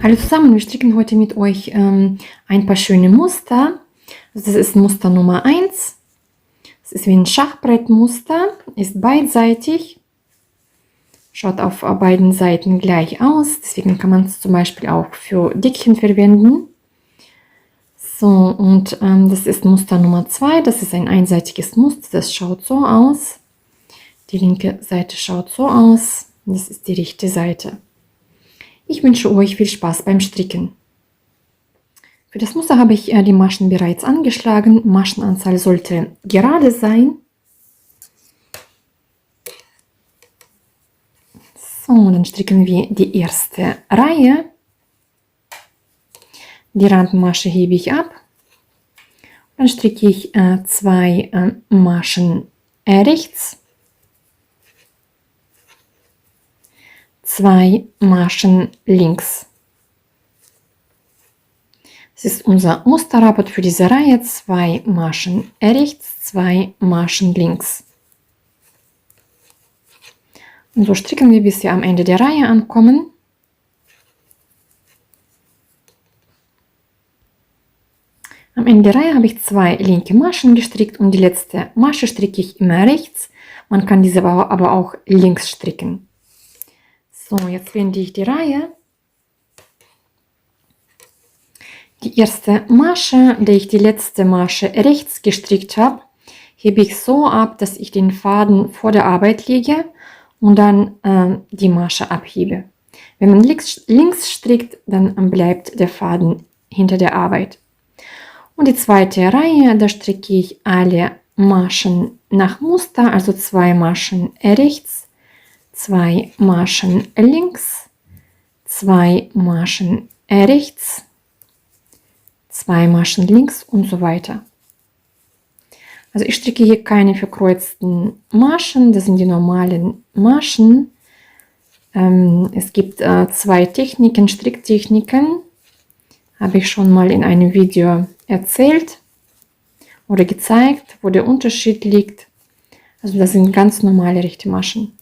Hallo zusammen, wir stricken heute mit euch ein paar schöne Muster. Das ist Muster Nummer 1. Es ist wie ein Schachbrettmuster, ist beidseitig, schaut auf beiden Seiten gleich aus, deswegen kann man es zum Beispiel auch für Dickchen verwenden. So, und das ist Muster Nummer 2, das ist ein einseitiges Muster, das schaut so aus. Die linke Seite schaut so aus, das ist die rechte Seite. Ich wünsche euch viel Spaß beim Stricken. Für das Muster habe ich die Maschen bereits angeschlagen. Maschenanzahl sollte gerade sein. So, dann stricken wir die erste Reihe. Die Randmasche hebe ich ab. Dann stricke ich 2 Maschen rechts, 2 Maschen links. Das ist unser Musterrapport für diese Reihe. 2 Maschen rechts, 2 Maschen links. Und so stricken wir, bis wir am Ende der Reihe ankommen. Am Ende der Reihe habe ich 2 linke Maschen gestrickt und die letzte Masche stricke ich immer rechts. Man kann diese aber auch links stricken. So, jetzt wende ich die Reihe. Die erste Masche, da ich die letzte Masche rechts gestrickt habe, hebe ich so ab, dass ich den Faden vor der Arbeit lege und dann die Masche abhebe. Wenn man links strickt, dann bleibt der Faden hinter der Arbeit. Und die zweite Reihe, da stricke ich alle Maschen nach Muster, also 2 Maschen rechts, 2 Maschen links, 2 Maschen rechts, 2 Maschen links und so weiter. Also ich stricke hier keine verkreuzten Maschen, das sind die normalen Maschen. Es gibt 2 Techniken, Stricktechniken, habe ich schon mal in einem Video erzählt oder gezeigt, wo der Unterschied liegt. Also das sind ganz normale rechte Maschen.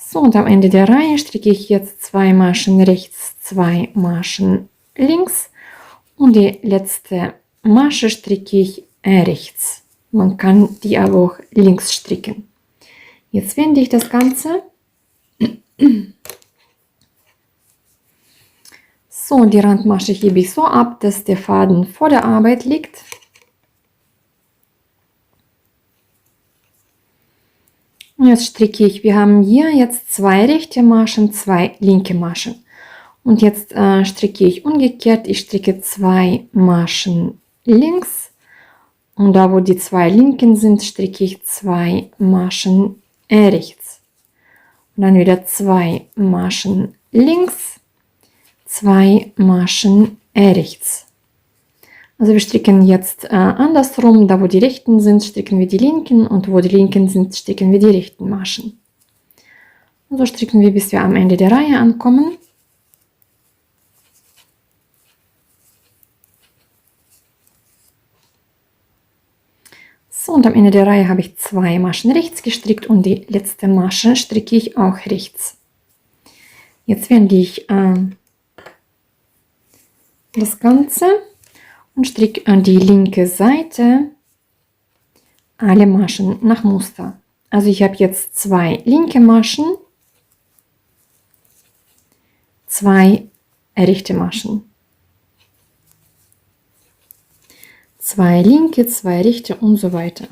So, und am Ende der Reihe stricke ich jetzt 2 Maschen rechts, 2 Maschen links und die letzte Masche stricke ich rechts. Man kann die aber auch links stricken. Jetzt wende ich das Ganze. So, die Randmasche hebe ich so ab, dass der Faden vor der Arbeit liegt. Und jetzt stricke ich, wir haben hier jetzt 2 rechte Maschen, 2 linke Maschen. Und jetzt stricke ich umgekehrt, ich stricke 2 Maschen links. Und da, wo die 2 linken sind, stricke ich 2 Maschen rechts. Und dann wieder 2 Maschen links, 2 Maschen rechts. Also wir stricken jetzt andersrum, da wo die rechten sind, stricken wir die linken und wo die linken sind, stricken wir die rechten Maschen. Und so stricken wir, bis wir am Ende der Reihe ankommen. So, und am Ende der Reihe habe ich 2 Maschen rechts gestrickt und die letzte Masche stricke ich auch rechts. Jetzt wende ich das Ganze und stricke an die linke Seite alle Maschen nach Muster. Also ich habe jetzt 2 linke Maschen, 2 rechte Maschen, 2 linke, 2 rechte und so weiter.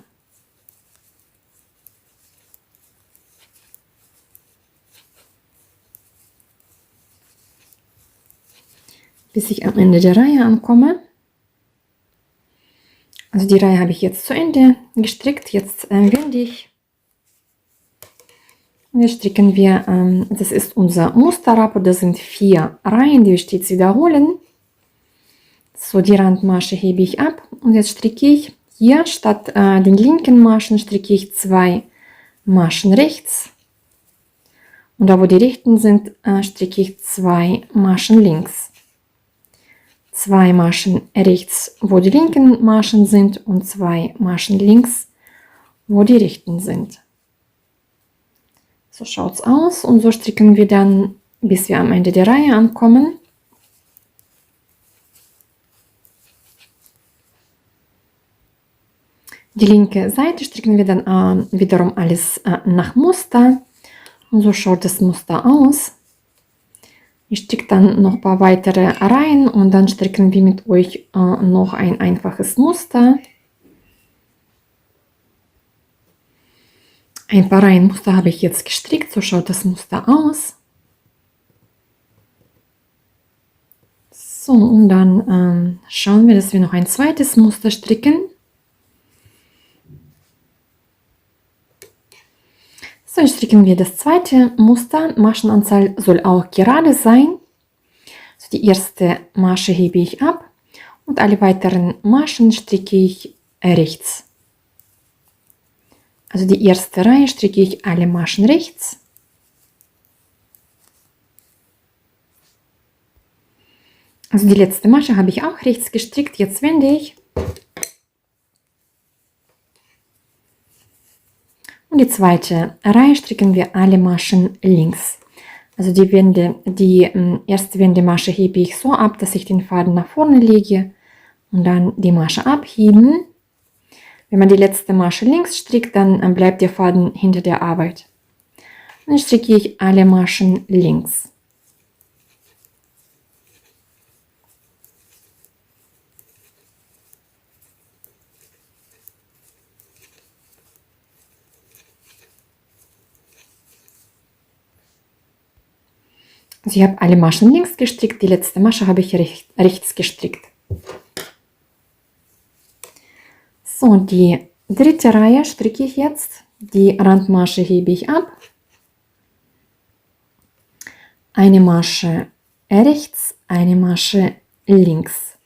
Bis ich am Ende der Reihe ankomme. Also die Reihe habe ich jetzt zu Ende gestrickt. Jetzt wende ich. Und jetzt stricken wir, das ist unser Musterrapport, das sind 4 Reihen, die wir stets wiederholen. So, die Randmasche hebe ich ab und jetzt stricke ich hier statt den linken Maschen stricke ich 2 Maschen rechts. Und da, wo die rechten sind, stricke ich 2 Maschen links. 2 Maschen rechts, wo die linken Maschen sind und 2 Maschen links, wo die rechten sind. So schaut es aus und so stricken wir dann, bis wir am Ende der Reihe ankommen. Die linke Seite stricken wir dann wiederum alles nach Muster und so schaut das Muster aus. Ich stricke dann noch ein paar weitere Reihen und dann stricken wir mit euch noch ein einfaches Muster. Ein paar Reihenmuster habe ich jetzt gestrickt, so schaut das Muster aus. So, und dann schauen wir, dass wir noch ein zweites Muster stricken. So, jetzt stricken wir das zweite Muster. Maschenanzahl soll auch gerade sein. Also die erste Masche hebe ich ab und alle weiteren Maschen stricke ich rechts. Also die erste Reihe stricke ich alle Maschen rechts. Also die letzte Masche habe ich auch rechts gestrickt. Jetzt wende ich. Und die zweite Reihe stricken wir alle Maschen links. Also die erste Wendemasche hebe ich so ab, dass ich den Faden nach vorne lege und dann die Masche abheben. Wenn man die letzte Masche links strickt, dann bleibt der Faden hinter der Arbeit. Dann stricke ich alle Maschen links. Also ich habe alle Maschen links gestrickt, die letzte Masche habe ich rechts gestrickt. So, die dritte Reihe stricke ich jetzt. Die Randmasche hebe ich ab. Eine Masche rechts, eine Masche links.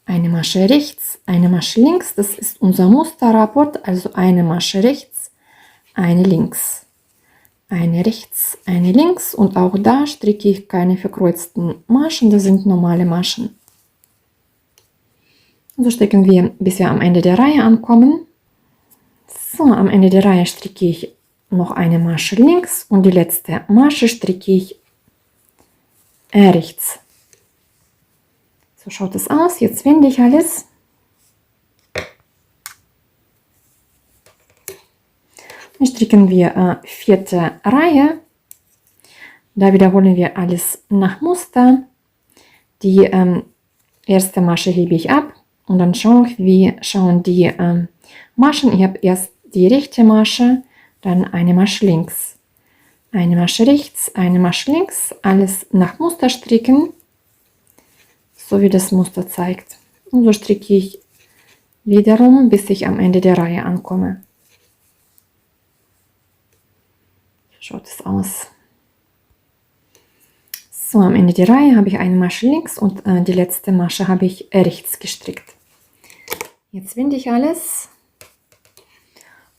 Eine Masche rechts, eine Masche links. Das ist unser Musterrapport, also eine Masche rechts, eine links. Eine rechts, eine links und auch da stricke ich keine verkreuzten Maschen, das sind normale Maschen. Und so stricken wir, bis wir am Ende der Reihe ankommen. So, am Ende der Reihe stricke ich noch eine Masche links und die letzte Masche stricke ich rechts. So schaut es aus. Jetzt wende ich alles. Dann stricken wir vierte Reihe. Da wiederholen wir alles nach Muster. Die erste Masche hebe ich ab und dann schaue ich, wie schauen die Maschen. Ich habe erst die rechte Masche, dann eine Masche links, eine Masche rechts, eine Masche links, alles nach Muster stricken, so wie das Muster zeigt. Und so stricke ich wiederum, bis ich am Ende der Reihe ankomme. So schaut es aus. So, am Ende der Reihe habe ich eine Masche links und die letzte Masche habe ich rechts gestrickt. Jetzt winde ich alles.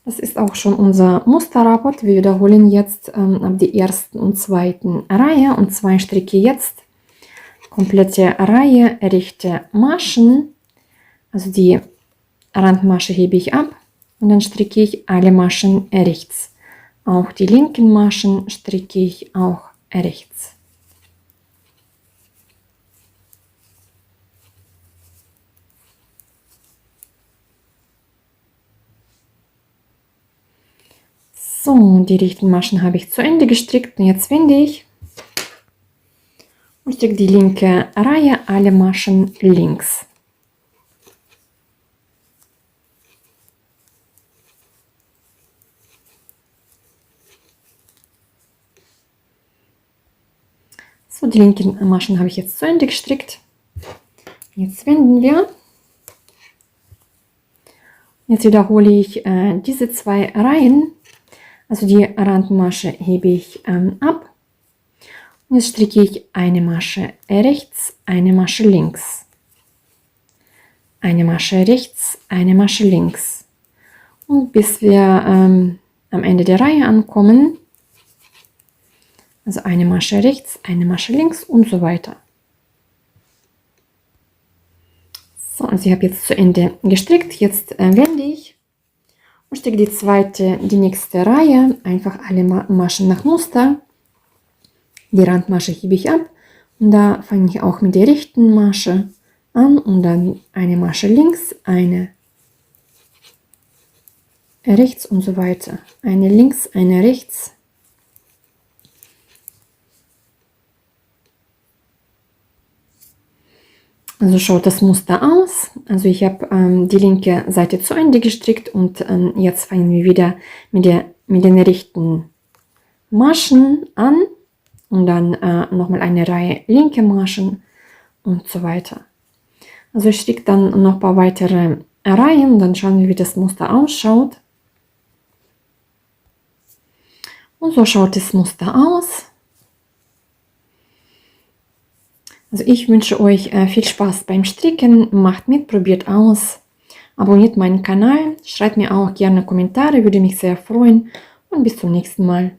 Das ist auch schon unser Musterrapport. Wir wiederholen jetzt ab der ersten und zweiten Reihe und zwar stricke jetzt komplette Reihe rechte Maschen. Also die Randmasche hebe ich ab und dann stricke ich alle Maschen rechts. Auch die linken Maschen stricke ich auch rechts. So, die rechten Maschen habe ich zu Ende gestrickt und jetzt wende ich und stricke die linke Reihe alle Maschen links. So, die linken Maschen habe ich jetzt zu Ende gestrickt. Jetzt wenden wir. Jetzt wiederhole ich diese zwei Reihen. Also die Randmasche hebe ich ab. Und jetzt stricke ich eine Masche rechts, eine Masche links. Eine Masche rechts, eine Masche links. Und bis wir am Ende der Reihe ankommen. Also eine Masche rechts, eine Masche links und so weiter. So, also ich habe jetzt zu Ende gestrickt. Jetzt wende ich und stricke die nächste Reihe, einfach alle Maschen nach Muster. Die Randmasche hebe ich ab und da fange ich auch mit der rechten Masche an und dann eine Masche links, eine rechts und so weiter. Eine links, eine rechts. Also schaut das Muster aus. Also ich habe die linke Seite zu Ende gestrickt und jetzt fangen wir wieder mit den rechten Maschen an und dann nochmal eine Reihe linke Maschen und so weiter. Also ich stricke dann noch ein paar weitere Reihen, dann schauen wir, wie das Muster ausschaut. Und so schaut das Muster aus. Also ich wünsche euch viel Spaß beim Stricken, macht mit, probiert aus, abonniert meinen Kanal, schreibt mir auch gerne Kommentare, würde mich sehr freuen und bis zum nächsten Mal.